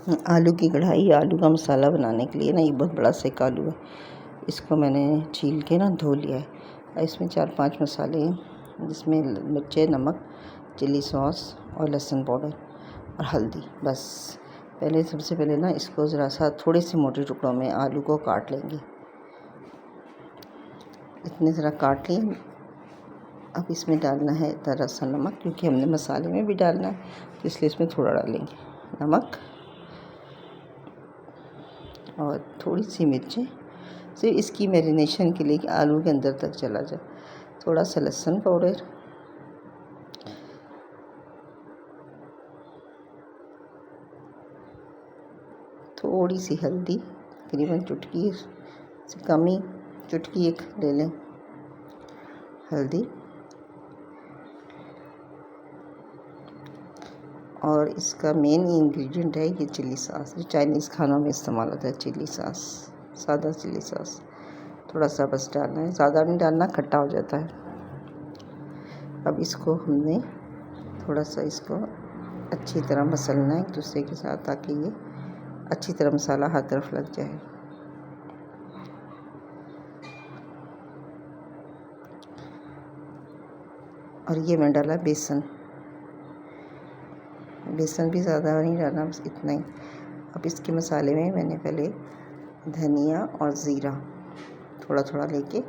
आलू की कढ़ाई। आलू का मसाला बनाने के लिए ना ये बहुत बड़ा सा एक आलू है, इसको मैंने छील के ना धो लिया है। इसमें 4-5 मसाले हैं, जिसमें मिर्ची, नमक, चिली सॉस और लहसुन पाउडर और हल्दी। बस सबसे पहले ना इसको ज़रा सा थोड़े से मोटे टुकड़ों में आलू को काट लेंगे। इतने ज़रा काट लिए। अब इसमें डालना है ज़रा सा नमक, क्योंकि हमने मसाले में भी डालना है, तो इसलिए इसमें थोड़ा डालेंगे नमक और थोड़ी सी मिर्ची, सिर्फ इसकी मैरिनेशन के लिए कि आलू के अंदर तक चला जाए। थोड़ा सा लहसुन पाउडर, थोड़ी सी हल्दी, तकरीबन चुटकी से कम ही, चुटकी एक ले लें हल्दी, और इसका मेन इंग्रेडिएंट है ये चिली सॉस। ये चाइनीज़ खानों में इस्तेमाल होता है चिली सॉस, सादा चिली सॉस। थोड़ा सा बस डालना है, ज़्यादा नहीं डालना, खट्टा हो जाता है। अब इसको हमने थोड़ा सा इसको अच्छी तरह मसलना है एक दूसरे के साथ, ताकि ये अच्छी तरह मसाला हर तरफ लग जाए। और ये मैंने डाला बेसन भी ज़्यादा नहीं डालना, बस इतना ही। अब इसके मसाले में मैंने पहले धनिया और ज़ीरा थोड़ा थोड़ा लेके,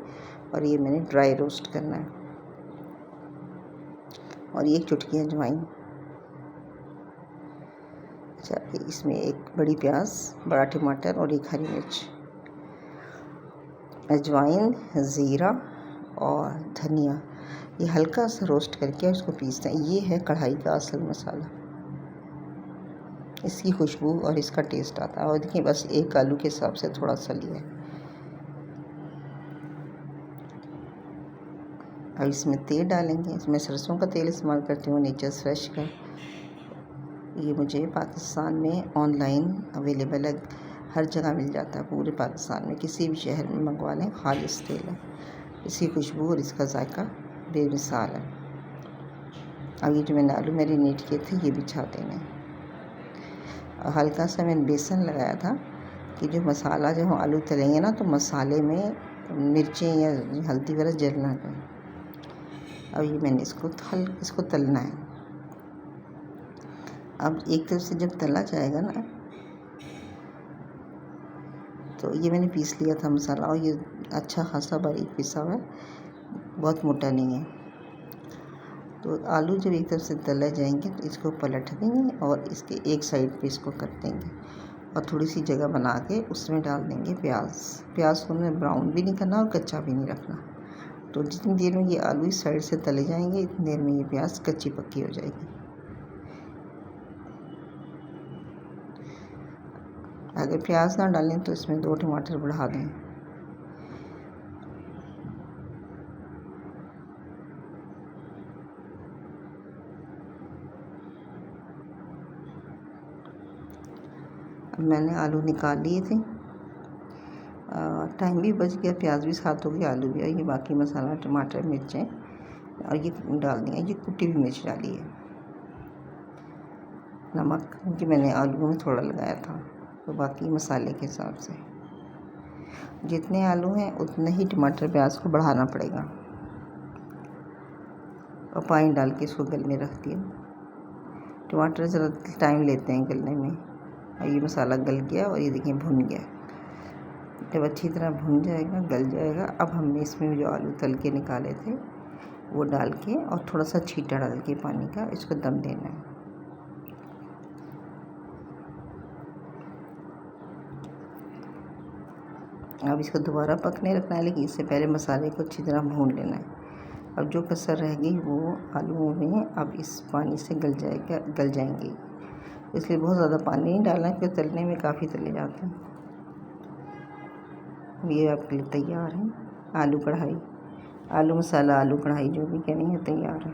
और ये मैंने ड्राई रोस्ट करना है, और ये 1 चुटकी अजवाइन। अच्छा, इसमें 1 बड़ी प्याज, बड़ा टमाटर और 1 हरी मिर्च। अजवाइन, ज़ीरा और धनिया ये हल्का सा रोस्ट करके उसको पीसते हैं। ये है कढ़ाई का असल मसाला, इसकी खुशबू और इसका टेस्ट आता है। और देखिए बस 1 आलू के हिसाब से थोड़ा सा लिया है। अब इसमें तेल डालेंगे। इसमें सरसों का तेल इस्तेमाल करती हूँ, नेचर्स फ्रेश का। ये मुझे पाकिस्तान में ऑनलाइन अवेलेबल है, हर जगह मिल जाता है पूरे पाकिस्तान में, किसी भी शहर में मंगवा लें, खालिस तेल है। इसकी खुशबू और इसका जायका बेमिसाल है। अब ये जो मैंने आलू मैरिनेट किए थे ये बिछा देंगे। हल्का सा मैंने बेसन लगाया था कि जो मसाला जब हम आलू तलेंगे ना, तो मसाले में मिर्चें या हल्दी वगैरह जल ना जाए। अब ये मैंने इसको तलना है। अब एक तरफ से जब तला जाएगा ना, तो ये मैंने पीस लिया था मसाला, और ये अच्छा खासा बारीक पिसा हुआ है, बहुत मोटा नहीं है। तो आलू जब एक तरफ से तले जाएंगे तो इसको पलट देंगे, और इसके एक साइड पे इसको कर देंगे, और थोड़ी सी जगह बना के उसमें डाल देंगे प्याज को हमें ब्राउन भी नहीं करना और कच्चा भी नहीं रखना। तो जितनी देर में ये आलू इस साइड से तले जाएंगे, इतनी देर में ये प्याज कच्ची पक्की हो जाएगी। अगर प्याज ना डालें तो इसमें 2 टमाटर बढ़ा दें। अब मैंने आलू निकाल लिए थे, टाइम भी बच गया, प्याज भी साथ हो गया, आलू भी। और ये बाकी मसाला टमाटर, मिर्चें और ये डाल दिए। ये कुटी हुई मिर्च डाली है, नमक क्योंकि मैंने आलू में थोड़ा लगाया था, तो बाकी मसाले के हिसाब से। जितने आलू हैं उतने ही टमाटर प्याज को बढ़ाना पड़ेगा, और पानी डाल के इसको गलने रख दिया। टमाटर ज़रा टाइम लेते हैं गलने में, और ये मसाला गल गया, और ये देखिए भुन गया। जब अच्छी तरह भुन जाएगा, गल जाएगा, अब हमने इसमें जो आलू तल के निकाले थे वो डाल के, और थोड़ा सा छींटा डाल के पानी का इसको दम देना है। अब इसको दोबारा पकने रखना है, लेकिन इससे पहले मसाले को अच्छी तरह भून लेना है। अब जो कसर रहेगी वो आलूओं में अब इस पानी से गल जाएंगी। इसलिए बहुत ज़्यादा पानी नहीं डालना है, क्योंकि तलने में काफ़ी तले जाते हैं। ये आपके लिए तैयार है आलू कढ़ाई, आलू मसाला, आलू कढ़ाई जो भी कहनी है, तैयार है।